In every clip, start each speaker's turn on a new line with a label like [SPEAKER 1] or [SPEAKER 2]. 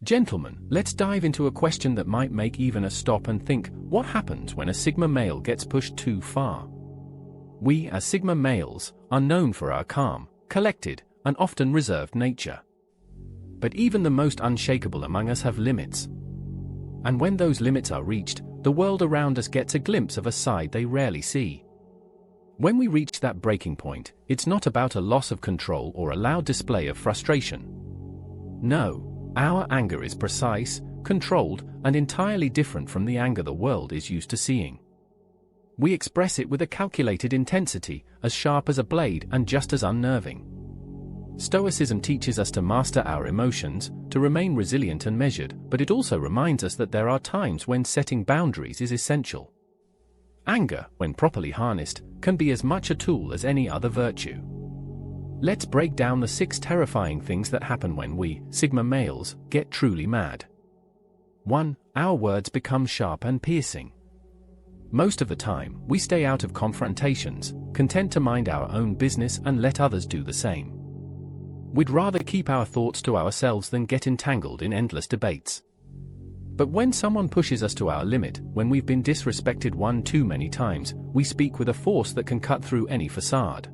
[SPEAKER 1] Gentlemen, let's dive into a question that might make even a stop and think, what happens when a Sigma male gets pushed too far? We, as Sigma males, are known for our calm, collected, and often reserved nature. But even the most unshakable among us have limits. And when those limits are reached, the world around us gets a glimpse of a side they rarely see. When we reach that breaking point, it's not about a loss of control or a loud display of frustration. No. Our anger is precise, controlled, and entirely different from the anger the world is used to seeing. We express it with a calculated intensity, as sharp as a blade and just as unnerving. Stoicism teaches us to master our emotions, to remain resilient and measured, but it also reminds us that there are times when setting boundaries is essential. Anger, when properly harnessed, can be as much a tool as any other virtue. Let's break down the 6 terrifying things that happen when we, Sigma males, get truly mad. 1. Our words become sharp and piercing. Most of the time, we stay out of confrontations, content to mind our own business and let others do the same. We'd rather keep our thoughts to ourselves than get entangled in endless debates. But when someone pushes us to our limit, when we've been disrespected one too many times, we speak with a force that can cut through any facade.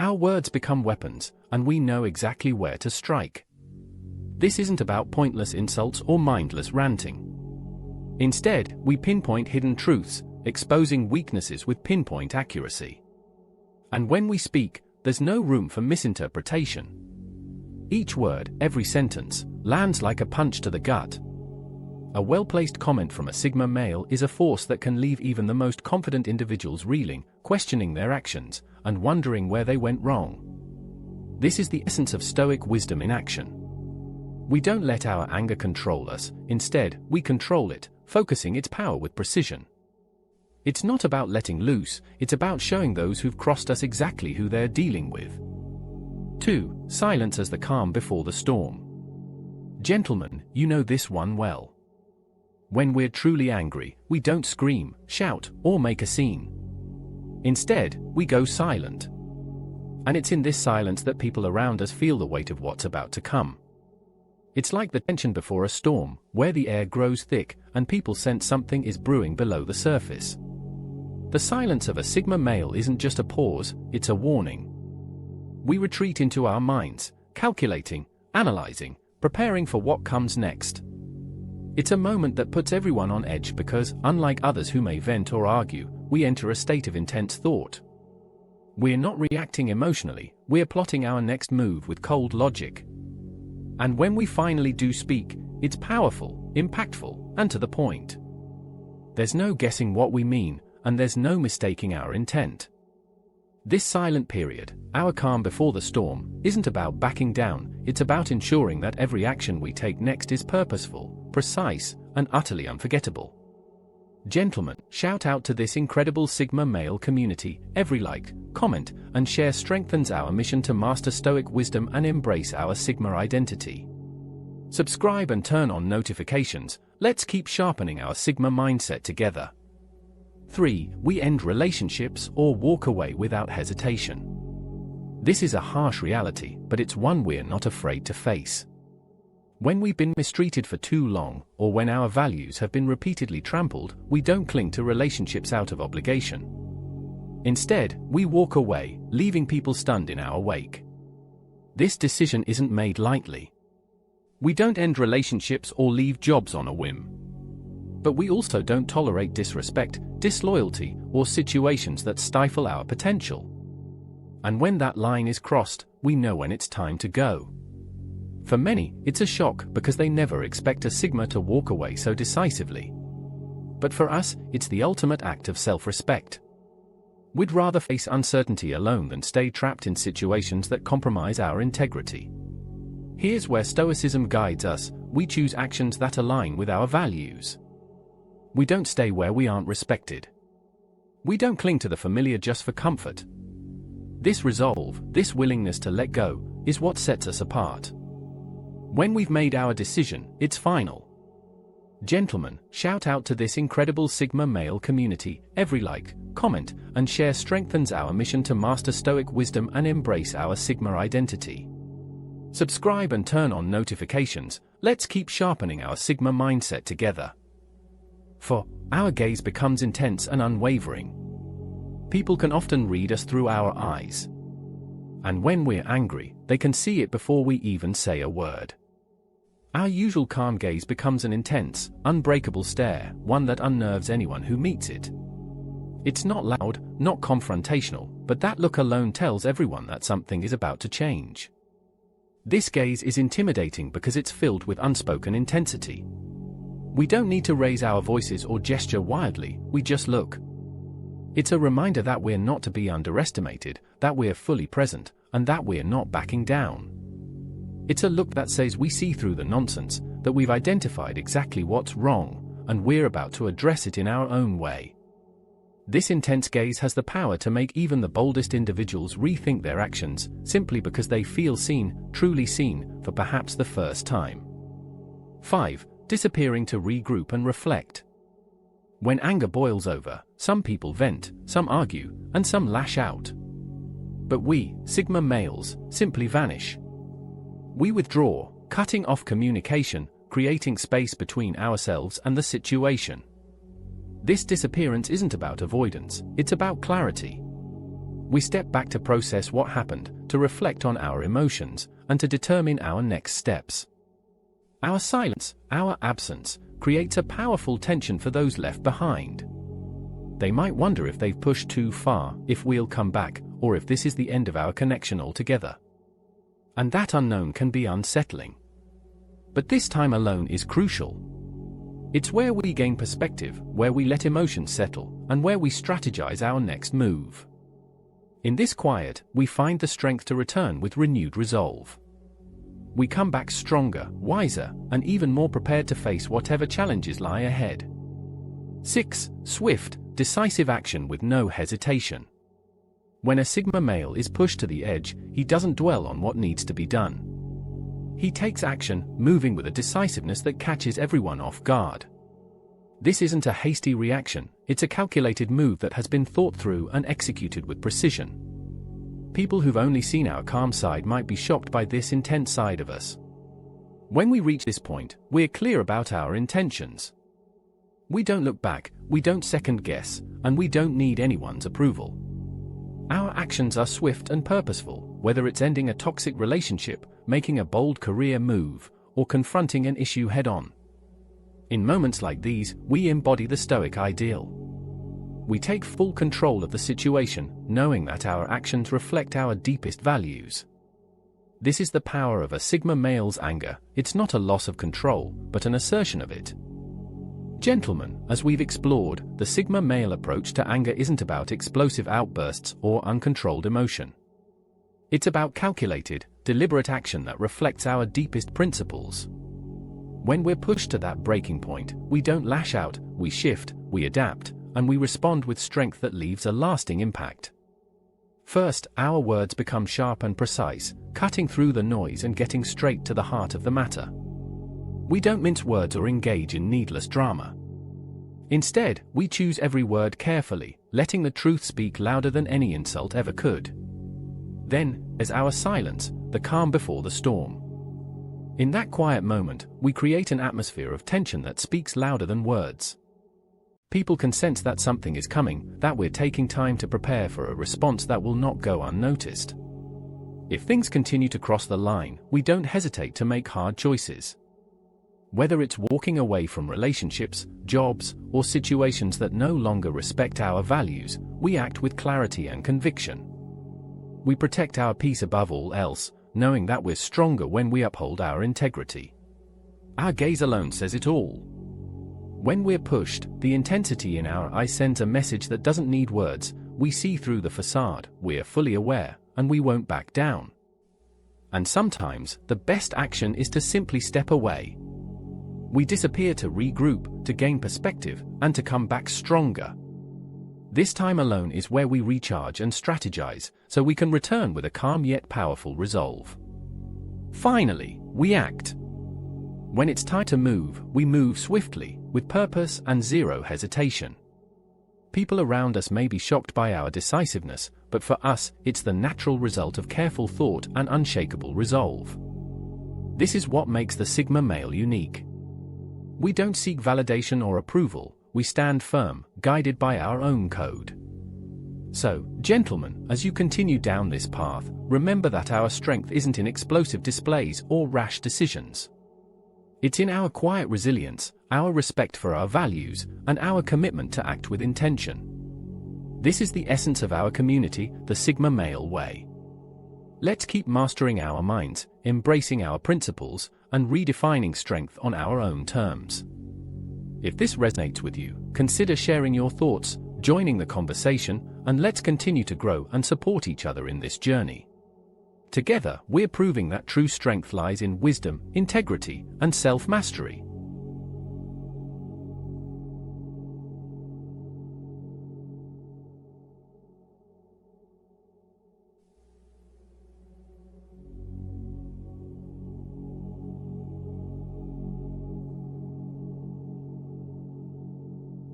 [SPEAKER 1] Our words become weapons, and we know exactly where to strike. This isn't about pointless insults or mindless ranting. Instead, we pinpoint hidden truths, exposing weaknesses with pinpoint accuracy. And when we speak, there's no room for misinterpretation. Each word, every sentence, lands like a punch to the gut. A well-placed comment from a Sigma male is a force that can leave even the most confident individuals reeling, questioning their actions, and wondering where they went wrong. This is the essence of Stoic wisdom in action. We don't let our anger control us, instead, we control it, focusing its power with precision. It's not about letting loose, it's about showing those who've crossed us exactly who they're dealing with. 2. Silence as the calm before the storm. Gentlemen, you know this one well. When we're truly angry, we don't scream, shout, or make a scene. Instead, we go silent. And it's in this silence that people around us feel the weight of what's about to come. It's like the tension before a storm, where the air grows thick, and people sense something is brewing below the surface. The silence of a Sigma male isn't just a pause, it's a warning. We retreat into our minds, calculating, analyzing, preparing for what comes next. It's a moment that puts everyone on edge because, unlike others who may vent or argue, we enter a state of intense thought. We're not reacting emotionally, we're plotting our next move with cold logic. And when we finally do speak, it's powerful, impactful, and to the point. There's no guessing what we mean, and there's no mistaking our intent. This silent period, our calm before the storm, isn't about backing down, it's about ensuring that every action we take next is purposeful, precise, and utterly unforgettable. Gentlemen, shout out to this incredible Sigma male community. Every like, comment, and share strengthens our mission to master Stoic wisdom and embrace our Sigma identity. Subscribe and turn on notifications. Let's keep sharpening our Sigma mindset together. 3. We end relationships or walk away without hesitation. This is a harsh reality, but it's one we're not afraid to face. When we've been mistreated for too long, or when our values have been repeatedly trampled, we don't cling to relationships out of obligation. Instead, we walk away, leaving people stunned in our wake. This decision isn't made lightly. We don't end relationships or leave jobs on a whim. But we also don't tolerate disrespect, disloyalty, or situations that stifle our potential. And when that line is crossed, we know when it's time to go. For many, it's a shock because they never expect a Sigma to walk away so decisively. But for us, it's the ultimate act of self-respect. We'd rather face uncertainty alone than stay trapped in situations that compromise our integrity. Here's where Stoicism guides us: we choose actions that align with our values. We don't stay where we aren't respected. We don't cling to the familiar just for comfort. This resolve, this willingness to let go, is what sets us apart. When we've made our decision, it's final. Gentlemen, shout out to this incredible Sigma male community. Every like, comment, and share strengthens our mission to master Stoic wisdom and embrace our Sigma identity. Subscribe and turn on notifications. Let's keep sharpening our Sigma mindset together. For our gaze becomes intense and unwavering. People can often read us through our eyes. And when we're angry, they can see it before we even say a word. Our usual calm gaze becomes an intense, unbreakable stare, one that unnerves anyone who meets it. It's not loud, not confrontational, but that look alone tells everyone that something is about to change. This gaze is intimidating because it's filled with unspoken intensity. We don't need to raise our voices or gesture wildly, we just look. It's a reminder that we're not to be underestimated, that we're fully present, and that we're not backing down. It's a look that says we see through the nonsense, that we've identified exactly what's wrong, and we're about to address it in our own way. This intense gaze has the power to make even the boldest individuals rethink their actions, simply because they feel seen, truly seen, for perhaps the first time. 5. Disappearing to regroup and reflect. When anger boils over, some people vent, some argue, and some lash out. But we, Sigma males, simply vanish. We withdraw, cutting off communication, creating space between ourselves and the situation. This disappearance isn't about avoidance, it's about clarity. We step back to process what happened, to reflect on our emotions, and to determine our next steps. Our silence, our absence, creates a powerful tension for those left behind. They might wonder if they've pushed too far, if we'll come back, or if this is the end of our connection altogether. And that unknown can be unsettling. But this time alone is crucial. It's where we gain perspective, where we let emotions settle, and where we strategize our next move. In this quiet, we find the strength to return with renewed resolve. We come back stronger, wiser, and even more prepared to face whatever challenges lie ahead. 6. Swift, decisive action with no hesitation. When a Sigma male is pushed to the edge, he doesn't dwell on what needs to be done. He takes action, moving with a decisiveness that catches everyone off guard. This isn't a hasty reaction, it's a calculated move that has been thought through and executed with precision. People who've only seen our calm side might be shocked by this intense side of us. When we reach this point, we're clear about our intentions. We don't look back, we don't second guess, and we don't need anyone's approval. Our actions are swift and purposeful, whether it's ending a toxic relationship, making a bold career move, or confronting an issue head-on. In moments like these, we embody the Stoic ideal. We take full control of the situation, knowing that our actions reflect our deepest values. This is the power of a Sigma male's anger. It's not a loss of control, but an assertion of it. Gentlemen, as we've explored, the Sigma male approach to anger isn't about explosive outbursts or uncontrolled emotion. It's about calculated, deliberate action that reflects our deepest principles. When we're pushed to that breaking point, we don't lash out, we shift, we adapt, and we respond with strength that leaves a lasting impact. First, our words become sharp and precise, cutting through the noise and getting straight to the heart of the matter. We don't mince words or engage in needless drama. Instead, we choose every word carefully, letting the truth speak louder than any insult ever could. Then, as our silence, the calm before the storm. In that quiet moment, we create an atmosphere of tension that speaks louder than words. People can sense that something is coming, that we're taking time to prepare for a response that will not go unnoticed. If things continue to cross the line, we don't hesitate to make hard choices. Whether it's walking away from relationships, jobs, or situations that no longer respect our values, we act with clarity and conviction. We protect our peace above all else, knowing that we're stronger when we uphold our integrity. Our gaze alone says it all. When we're pushed, the intensity in our eyes sends a message that doesn't need words. We see through the facade, we're fully aware, and we won't back down. And sometimes, the best action is to simply step away. We disappear to regroup, to gain perspective, and to come back stronger. This time alone is where we recharge and strategize, so we can return with a calm yet powerful resolve. Finally, we act. When it's time to move, we move swiftly, with purpose and zero hesitation. People around us may be shocked by our decisiveness, but for us, it's the natural result of careful thought and unshakable resolve. This is what makes the Sigma male unique. We don't seek validation or approval, we stand firm, guided by our own code. So, gentlemen, as you continue down this path, remember that our strength isn't in explosive displays or rash decisions. It's in our quiet resilience, our respect for our values, and our commitment to act with intention. This is the essence of our community, the Sigma male way. Let's keep mastering our minds, embracing our principles, and redefining strength on our own terms. If this resonates with you, consider sharing your thoughts, joining the conversation, and let's continue to grow and support each other in this journey. Together, we're proving that true strength lies in wisdom, integrity, and self-mastery.